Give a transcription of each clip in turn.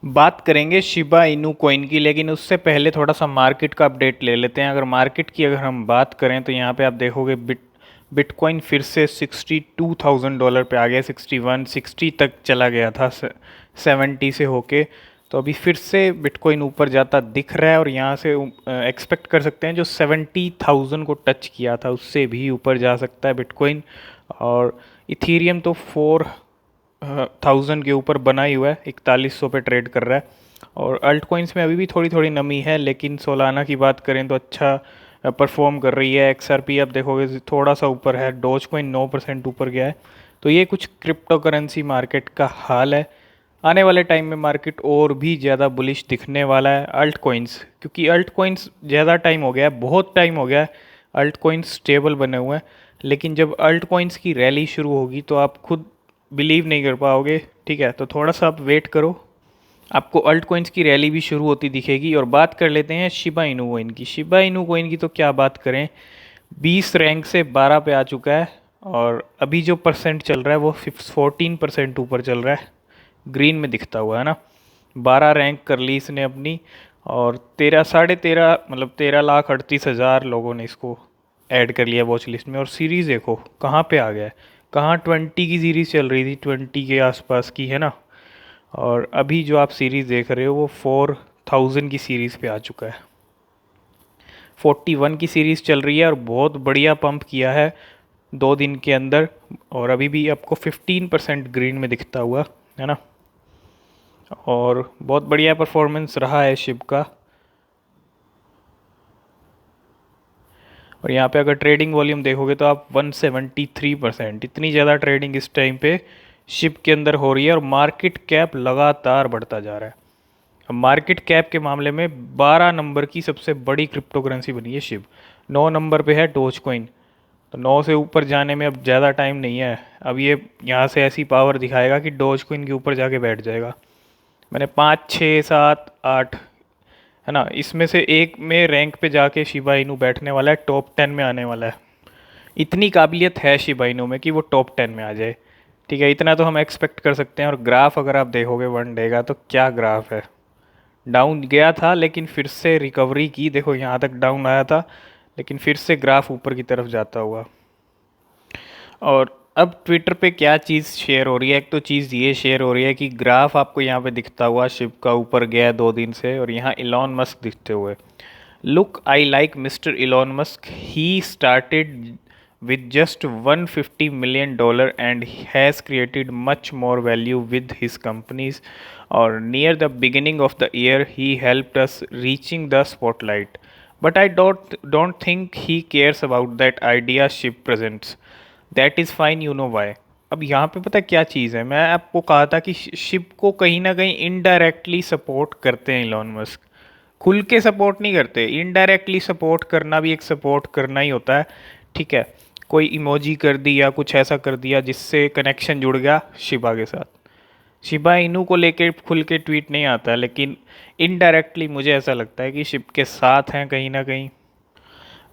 बात करेंगे Shiba Inu coin की, लेकिन उससे पहले थोड़ा सा मार्केट का अपडेट ले लेते हैं। अगर मार्केट की अगर हम बात करें तो यहाँ पे आप देखोगे बिटकॉइन फिर से $62,000 पे आ गया। 61 60 तक चला गया था 70 से होके। तो अभी फिर से बिटकॉइन ऊपर जाता दिख रहा है और यहाँ से एक्सपेक्ट कर सकते हैं जो 70,000 को टच किया था उससे भी ऊपर जा सकता है बिटकॉइन। और इथीरियम तो 4,000 के ऊपर बना ही हुआ है, 4100 पे ट्रेड कर रहा है। और अल्ट कॉइन्स में अभी भी थोड़ी थोड़ी नमी है, लेकिन सोलाना की बात करें तो अच्छा परफॉर्म कर रही है। XRP आप देखोगे थोड़ा सा ऊपर है, डोज कॉइन 9% ऊपर गया है। तो ये कुछ क्रिप्टो करेंसी मार्केट का हाल है। आने वाले टाइम में मार्केट और भी ज़्यादा बुलिश दिखने वाला है अल्ट कॉइन्स, क्योंकि अल्ट कॉइन्स ज़्यादा टाइम हो गया है, बहुत टाइम हो गया है अल्ट कॉइन्स स्टेबल बने हुए हैं। लेकिन जब अल्ट कॉइन्स की रैली शुरू होगी तो आप खुद बिलीव नहीं कर पाओगे। ठीक है, तो थोड़ा सा आप वेट करो, आपको अल्ट कॉइन्स की रैली भी शुरू होती दिखेगी। और बात कर लेते हैं शिबा इनू कोइन की। शिबा इनू कोइन की तो क्या बात करें, 20 रैंक से 12 पे आ चुका है। और अभी जो परसेंट चल रहा है वो 14% ऊपर चल रहा है, ग्रीन में दिखता हुआ है ना। 12 रैंक कर ली इसने अपनी। और 13 13.5 मतलब 13,38,000 लोगों ने इसको ऐड कर लिया वॉच लिस्ट में। और सीरीज़ देखो कहाँ पे आ गया है, कहाँ 20 की सीरीज़ चल रही थी, 20 के आसपास की है ना। और अभी जो आप सीरीज़ देख रहे हो वो 4,000 की सीरीज़ पे आ चुका है। 41 की सीरीज़ चल रही है और बहुत बढ़िया पंप किया है 2 दिन के अंदर। और अभी भी आपको 15% ग्रीन में दिखता हुआ है ना। और बहुत बढ़िया परफॉर्मेंस रहा है शिप का। और यहाँ पे अगर ट्रेडिंग वॉल्यूम देखोगे तो आप 173%, इतनी ज़्यादा ट्रेडिंग इस टाइम पे शिप के अंदर हो रही है। और मार्केट कैप लगातार बढ़ता जा रहा है। अब मार्केट कैप के मामले में 12 नंबर की सबसे बड़ी क्रिप्टो करेंसी बनी है शिप। 9 नंबर पे है डोज कॉइन। तो 9 से ऊपर जाने में अब ज़्यादा टाइम नहीं है। अब ये यहाँ से ऐसी पावर दिखाएगा कि डोज कॉइन के ऊपर जाके बैठ जाएगा। मैंने 5 6 7 8 है ना, इसमें से एक में रैंक पे जाके शिबा इनू बैठने वाला है, टॉप 10 में आने वाला है। इतनी काबिलियत है शिबा इनू में कि वो टॉप 10 में आ जाए। ठीक है, इतना तो हम एक्सपेक्ट कर सकते हैं। और ग्राफ अगर आप देखोगे वन डे का तो क्या ग्राफ है, डाउन गया था लेकिन फिर से रिकवरी की। देखो यहाँ तक डाउन आया था, लेकिन फिर से ग्राफ ऊपर की तरफ जाता हुआ। और अब ट्विटर पे क्या चीज़ शेयर हो रही है, एक तो चीज़ ये शेयर हो रही है कि ग्राफ आपको यहाँ पे दिखता हुआ शिप का ऊपर गया है 2 दिन से, और यहाँ इलॉन मस्क दिखते हुए। Look, I like mister Elon Musk, he started with just $150 million and has created much more value with his companies. Or near the beginning of the year he helped us reaching the spotlight, but I don't think he cares about that idea ship presents. That is fine, you know why. अब यहाँ पे पता है क्या चीज़ है, मैं आपको कहा था कि शिप को कहीं ना कहीं इनडायरेक्टली सपोर्ट करते हैं इलॉन मस्क। खुल के सपोर्ट नहीं करते, इनडायरेक्टली सपोर्ट करना भी एक सपोर्ट करना ही होता है। ठीक है, कोई इमोजी कर दी या कुछ ऐसा कर दिया जिससे कनेक्शन जुड़ गया शिबा के साथ। शिबा इनू को लेके खुल के ट्वीट नहीं आता, लेकिन इनडायरेक्टली मुझे ऐसा लगता है कि शिप के साथ हैं कहीं ना कहीं।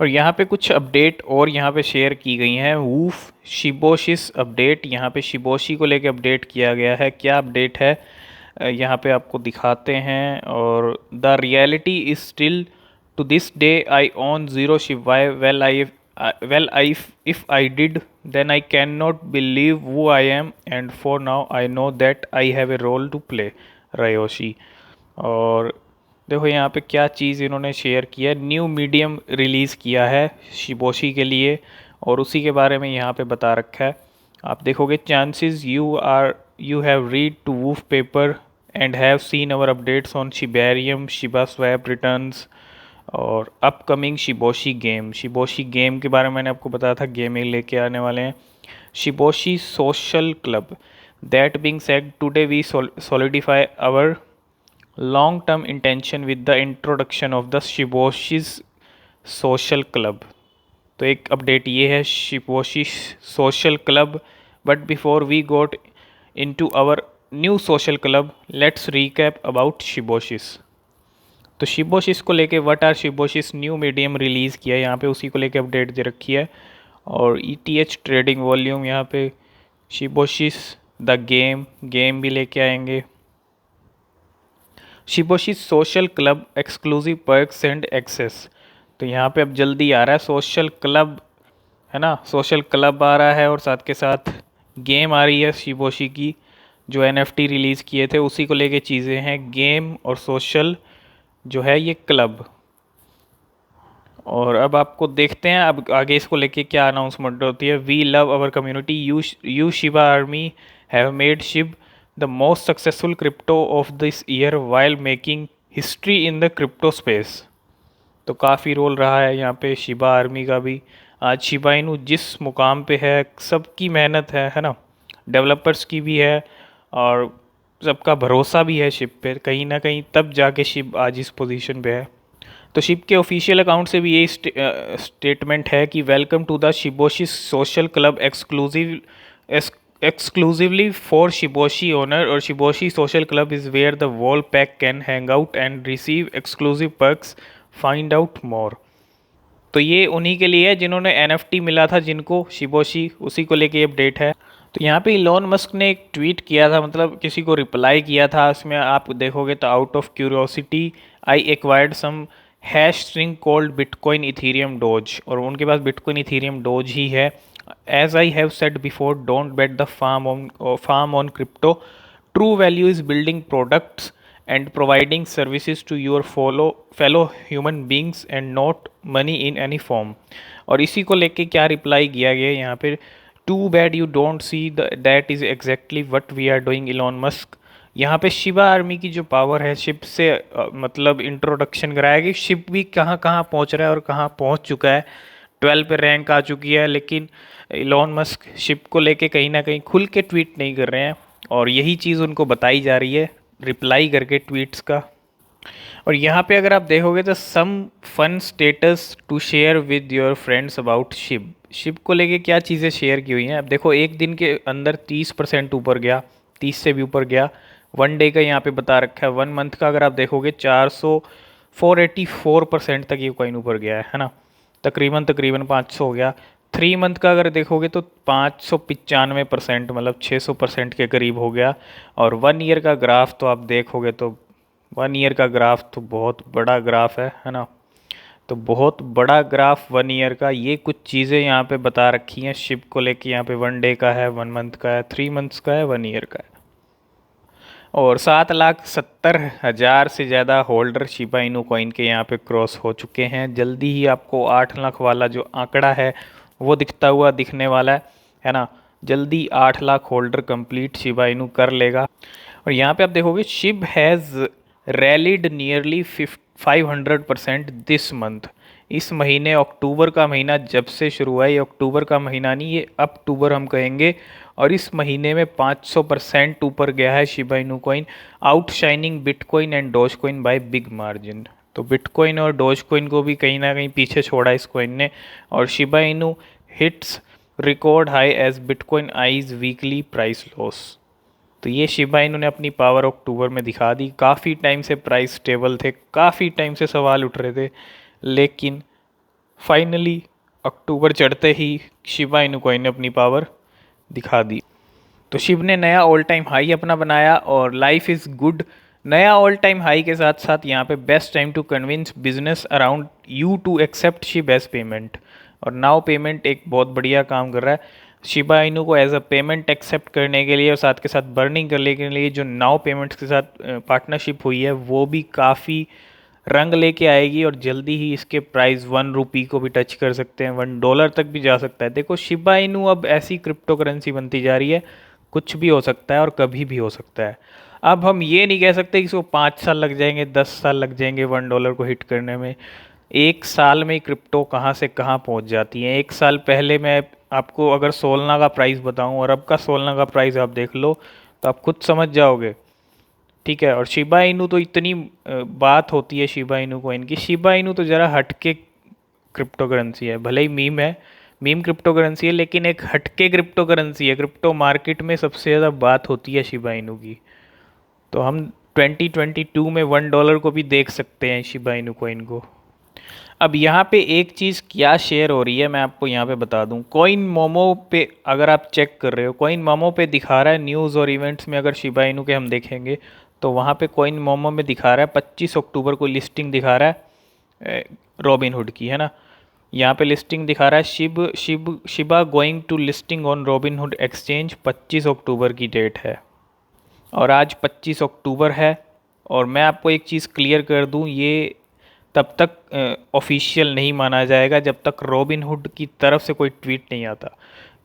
और यहाँ पे कुछ अपडेट और यहाँ पे शेयर की गई हैं। वूफ शिबोशिस अपडेट, यहाँ पे शिबोशी को लेके अपडेट किया गया है। क्या अपडेट है यहाँ पे आपको दिखाते हैं। और the reality is still to this day I own zero ship why well I if I did then I can not believe वो I am and for now I know that I have a role to play, Ryoshi. और देखो यहाँ पे क्या चीज़ इन्होंने share किया है, new Medium release किया है शिबोशी के लिए, और उसी के बारे में यहाँ पे बता रखा है। आप देखोगे chances you have read to woof paper and have seen our updates on Shibarium Shiba swap returns और अपकमिंग शिबोशी गेम के बारे में मैंने आपको बताया था, गेमिंग लेके आने वाले हैं। Shiboshi social club, that being said today we solidify our long term intention with the introduction of the Shiboshis social club. तो एक अपडेट ये है Shiboshi social club. But before we got into our new social club, let's recap about Shiboshis. तो Shiboshis को लेके what are Shiboshis, new Medium release किया है यहाँ पे, उसी को लेके अपडेट दे रखी है। और ETH ट्रेडिंग वॉल्यूम यहाँ पे शिबोशिस द गेम भी लेके आएंगे। Shiboshi social club exclusive perks and access. तो यहाँ पे अब जल्दी आ रहा है सोशल क्लब, है ना, सोशल क्लब आ रहा है और साथ के साथ गेम आ रही है शिबोशी की। जो एनएफटी रिलीज़ किए थे उसी को लेके चीज़ें हैं, गेम और सोशल जो है ये क्लब। और अब आपको देखते हैं अब आगे इसको लेके क्या अनाउंसमेंट होती है। We love our community, you Shiba army have made Shib the most successful crypto of this year while making history in the crypto space. तो काफ़ी रोल रहा है यहाँ पे शिबा आर्मी का भी। आज शिबा इनू जिस मुकाम पे है सबकी मेहनत है ना, डेवलपर्स की भी है और सबका भरोसा भी है शिप पे कहीं ना कहीं, तब जाके शिप आज इस पोजीशन पे है। तो शिप के ऑफिशियल अकाउंट से भी यही स्टेटमेंट है कि welcome to the Shiboshi social club exclusively for Shiboshi owner, और Shiboshi social club is where the wolf pack can hang out and receive exclusive perks, find out more. तो ये उन्हीं के लिए है जिन्होंने एनएफटी मिला था जिनको शिबोशी, उसी को लेके अपडेट है। तो यहाँ पे इलॉन मस्क ने एक ट्वीट किया था, मतलब किसी को रिप्लाई किया था, उसमें आप देखोगे तो out of curiosity I acquired some hash string called bitcoin ethereum doge, और उनके पास बिटकॉइन इथीरियम डोज ही है। As I have said before, don't bet the farm on crypto, true value is building products and providing services to your fellow human beings and not money in any form। और इसी को लेके क्या reply किया गया यहाँ पे, too bad you don't see that is exactly what we are doing Elon Musk. यहाँ पे शिबा आर्मी की जो पावर है, शिप से मतलब इंट्रोडक्शन कराया कि शिप भी कहाँ कहाँ पहुँच रहा है और कहाँ पहुँच चुका है। 12 पे रैंक आ चुकी है, लेकिन इलॉन मस्क शिप को लेके कहीं ना कहीं खुल के ट्वीट नहीं कर रहे हैं, और यही चीज़ उनको बताई जा रही है रिप्लाई करके ट्वीट्स का। और यहाँ पे अगर आप देखोगे तो some fun status to share with your friends about ship. Ship को लेके क्या चीज़ें शेयर की हुई हैं, अब देखो एक दिन के अंदर 30% ऊपर गया, 30 से भी ऊपर गया। वन डे का यहाँ पे बता रखा है, वन मंथ का अगर आप देखोगे 484% तक ये कॉइन ऊपर गया है ना, तकरीबन तकरीबन 500 हो गया। 3 मंथ का अगर देखोगे तो 595%, मतलब 600% के करीब हो गया। और 1 ईयर का ग्राफ तो आप देखोगे तो 1 ईयर का ग्राफ तो बहुत बड़ा ग्राफ है ना, तो बहुत बड़ा ग्राफ 1 ईयर का। ये कुछ चीज़ें यहाँ पे बता रखी हैं शिप को लेके, यहाँ पे 1 डे का है, 1 मंथ का है, 3 मंथ्स का है, 1 ईयर का है। और 7,70,000 से ज़्यादा होल्डर शिबा इनू कॉइन के यहाँ पे क्रॉस हो चुके हैं। जल्दी ही आपको 8 लाख वाला जो आंकड़ा है वो दिखने वाला है ना, जल्दी 8 lakh holder complete Shiba Inu कर लेगा। और यहाँ पे आप देखोगे Shiv has रैलिड nearly 500% this month. इस महीने, अक्टूबर का महीना जब से शुरू हुआ है, ये अक्टूबर का महीना नहीं, ये अक्टूबर हम कहेंगे, और इस महीने में 500% ऊपर गया है Shiba Inu coin, outshining bitcoin and doge coin by big margin. तो बिटकॉइन और डोज कॉइन को भी कहीं ना कहीं पीछे छोड़ा इस कॉइन ने। और Shiba Inu hits record high as bitcoin eyes weekly price loss. तो ये शिबा इन्होंने अपनी पावर अक्टूबर में दिखा दी। काफ़ी टाइम से प्राइस स्टेबल थे, काफ़ी टाइम से सवाल उठ रहे थे, लेकिन फाइनली अक्टूबर चढ़ते ही शिबा इनू कॉइन ने अपनी पावर दिखा दी। तो शिब ने नया ऑल टाइम हाई अपना बनाया, और लाइफ इज़ गुड नया ऑल टाइम हाई के साथ साथ यहाँ पे best time to convince business around you to accept Shib as payment. और नाउ पेमेंट एक बहुत बढ़िया काम कर रहा है शिबा इनू को एज अ पेमेंट एक्सेप्ट करने के लिए, और साथ के साथ बर्निंग करने के लिए जो नाउ पेमेंट्स के साथ पार्टनरशिप हुई है वो भी काफ़ी रंग लेके आएगी, और जल्दी ही इसके प्राइस 1 रुपी को भी टच कर सकते हैं, $1 तक भी जा सकता है। देखो शिबा इनू अब ऐसी क्रिप्टो करेंसी बनती जा रही है, कुछ भी हो सकता है और कभी भी हो सकता है। अब हम ये नहीं कह सकते कि इसको 5 साल लग जाएंगे, 10 साल लग जाएंगे $1 को हिट करने में। 1 साल में क्रिप्टो कहाँ से कहाँ पहुँच जाती है। 1 साल पहले मैं आपको अगर सोलना का प्राइस बताऊँ और अब का सोलना का प्राइस आप देख लो तो आप खुद समझ जाओगे, ठीक है। और शिबा इनू तो इतनी बात होती है शिबा इनू को, इनकी शिबा इनू तो ज़रा हटके क्रिप्टो करेंसी है, भले ही मीम है, मीम क्रिप्टो करेंसी है, लेकिन एक हटके क्रिप्टो करेंसी है। क्रिप्टो मार्केट में सबसे ज़्यादा बात होती है शिबा इनू की। तो हम 2022 में $1 को भी देख सकते हैं शिबा इनू कॉइन को। अब यहाँ पे एक चीज़ क्या शेयर हो रही है मैं आपको यहाँ पे बता दूँ। कॉइन मोमो पे अगर आप चेक कर रहे हो, कॉइन मोमो पे दिखा रहा है न्यूज़ और इवेंट्स में, अगर शिबा इनू के हम देखेंगे तो वहाँ पे कॉइन मोमो में दिखा रहा है 25 अक्टूबर को लिस्टिंग दिखा रहा है रॉबिनहुड की, है ना। यहाँ पे लिस्टिंग दिखा रहा है Shiba going to listing on Robinhood exchange, 25 अक्टूबर की डेट है और आज 25 अक्टूबर है। और मैं आपको एक चीज़ क्लियर कर दूँ, ये तब तक ऑफिशियल नहीं माना जाएगा जब तक रॉबिनहुड की तरफ से कोई ट्वीट नहीं आता,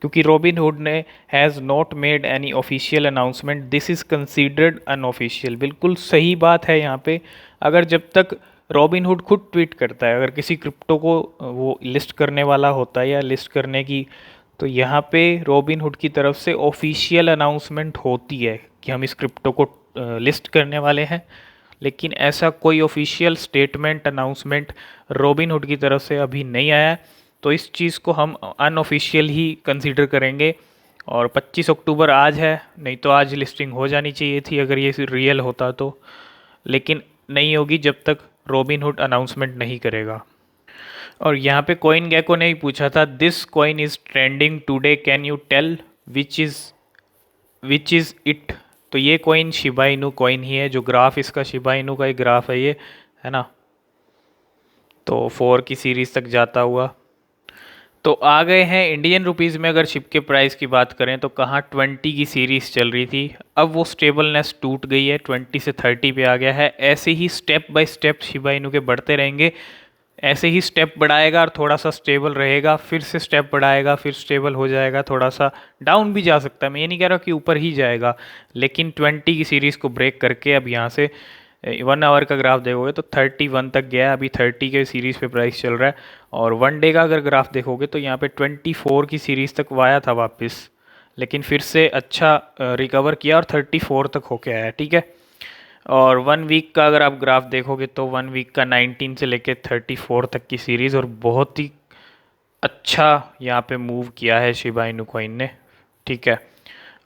क्योंकि रॉबिनहुड ने has not made any official announcement, this is considered unofficial. बिल्कुल सही बात है यहाँ पे। अगर जब तक रॉबिनहुड खुद ट्वीट करता है, अगर किसी क्रिप्टो को वो लिस्ट करने वाला होता है या लिस्ट करने की, तो यहाँ पे रॉबिनहुड की तरफ से ऑफिशियल अनाउंसमेंट होती है कि हम इस क्रिप्टो को लिस्ट करने वाले हैं। लेकिन ऐसा कोई ऑफिशियल स्टेटमेंट अनाउंसमेंट रॉबिनहुड की तरफ से अभी नहीं आया है, तो इस चीज़ को हम अनऑफिशियल ही कंसीडर करेंगे। और 25 अक्टूबर आज है, नहीं तो आज लिस्टिंग हो जानी चाहिए थी अगर ये रियल होता तो, लेकिन नहीं होगी जब तक रॉबिनहुड अनाउंसमेंट नहीं करेगा। और यहाँ पे कॉइन गेको ने ही पूछा था, this coin is trending today, can you tell which is it. तो ये कॉइन शिबा इनू कॉइन ही है, जो ग्राफ इसका शिबा इनू का ही ग्राफ है ये, है ना। तो 4 की सीरीज़ तक जाता हुआ तो आ गए हैं इंडियन रुपीज़ में। अगर शिप के प्राइस की बात करें तो कहाँ 20 की सीरीज़ चल रही थी, अब वो स्टेबलनेस टूट गई है, 20 से 30 पे आ गया है। ऐसे ही step by step Shiba Inu के बढ़ते रहेंगे, ऐसे ही स्टेप बढ़ाएगा और थोड़ा सा स्टेबल रहेगा, फिर से स्टेप बढ़ाएगा, फिर स्टेबल हो जाएगा, थोड़ा सा डाउन भी जा सकता है। मैं ये नहीं कह रहा कि ऊपर ही जाएगा, लेकिन 20 की सीरीज़ को ब्रेक करके अब यहाँ से 1 आवर का ग्राफ देखोगे तो 31 तक गया है, अभी 30 के सीरीज़ पे प्राइस चल रहा है। और 1 डे का अगर ग्राफ देखोगे तो यहाँ पे 24 की सीरीज़ तक वो आया था वापस, लेकिन फिर से अच्छा रिकवर किया और 34 तक होके आया, ठीक है। और 1 वीक का अगर आप ग्राफ देखोगे तो 1 वीक का 19 से लेके 34 तक की सीरीज़, और बहुत ही अच्छा यहाँ पे मूव किया है शिबा इनू कॉइन ने, ठीक है।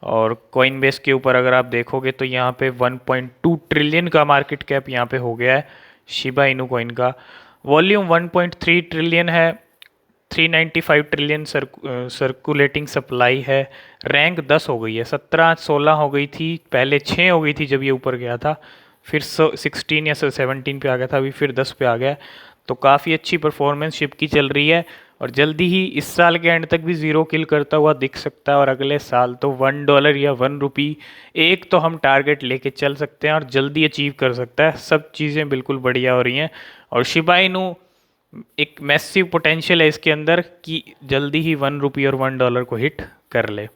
और कॉइन बेस के ऊपर अगर आप देखोगे तो यहाँ पे 1.2 ट्रिलियन का मार्केट कैप यहाँ पे हो गया है शिबा इनू कॉइन का। वॉल्यूम 1.3 ट्रिलियन है, 395 ट्रिलियन सर्कुलेटिंग सप्लाई है। रैंक 10 हो गई है, 17-16 हो गई थी पहले, 6 हो गई थी जब ये ऊपर गया था, फिर 16 या 17 पे आ गया था, अभी फिर 10 पे आ गया। तो काफ़ी अच्छी परफॉर्मेंस शिप की चल रही है और जल्दी ही इस साल के एंड तक भी ज़ीरो किल करता हुआ दिख सकता है, और अगले साल तो $1 या ₹1 एक तो हम टारगेट लेके चल सकते हैं और जल्दी अचीव कर सकता है। सब चीज़ें बिल्कुल बढ़िया हो रही हैं और शिबा इनू एक मैसिव पोटेंशियल है इसके अंदर कि जल्दी ही ₹1 और $1 को हिट कर ले।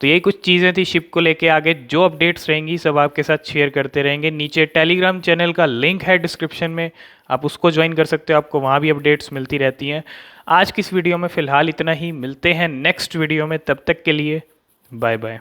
तो यही कुछ चीज़ें थी शिप को लेके। आगे जो अपडेट्स रहेंगी सब आपके साथ शेयर करते रहेंगे। नीचे टेलीग्राम चैनल का लिंक है डिस्क्रिप्शन में, आप उसको ज्वाइन कर सकते हो, आपको वहाँ भी अपडेट्स मिलती रहती हैं। आज की इस वीडियो में फ़िलहाल इतना ही, मिलते हैं नेक्स्ट वीडियो में, तब तक के लिए बाय बाय।